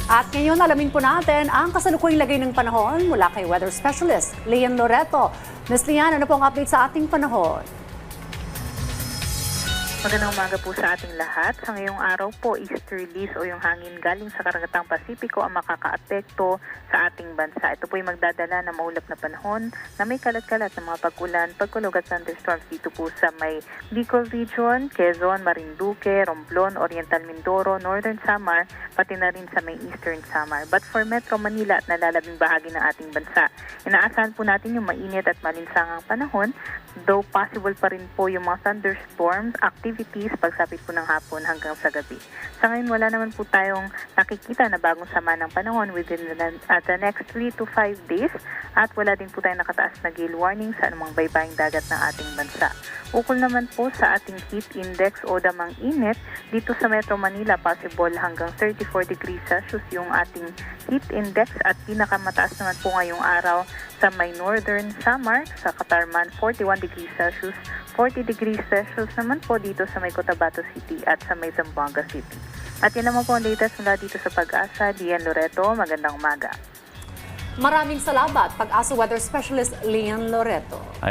At ngayon alamin po natin ang kasalukuyang lagay ng panahon mula kay Weather Specialist Lian Loreto. Ms. Lian, ano pong update sa ating panahon? Magandang umaga po sa ating lahat. Sa ngayong araw po, easterlies o yung hangin galing sa karagatang Pasipiko ang makakaapekto sa ating bansa. Ito po ay magdadala ng maulap na panahon na may kalat-kalat na mga pag-ulan, pagkulog at thunderstorms dito po sa may Bicol Region, Quezon, Marinduque, Romblon, Oriental Mindoro, Northern Samar, pati na rin sa may Eastern Samar. But for Metro Manila at nalalabing bahagi ng ating bansa, inaasahan po natin yung mainit at malinsangang panahon, though possible pa rin po yung mga thunderstorms, activities pagsapit po ng hapon hanggang sa gabi. Sa ngayon, wala naman po tayong nakikita na bagong sama ng panahon within the next 3 to 5 days at wala din po tayong nakataas na gale warning sa anumang baybaying dagat ng ating bansa. Ukol naman po sa ating heat index o damang init, dito sa Metro Manila, possible hanggang 34 degrees Celsius yung ating heat index at pinakamataas naman po ngayong araw sa may Northern Samar, sa Catarman, 41 degrees Celsius, 40 degrees Celsius naman po dito sa may Cotabato City at sa may Zamboanga City. At yan naman po ang latest mula dito sa Pag-asa. Lian Loreto, magandang umaga. Maraming salamat, Pag-asa Weather Specialist Lian Loreto.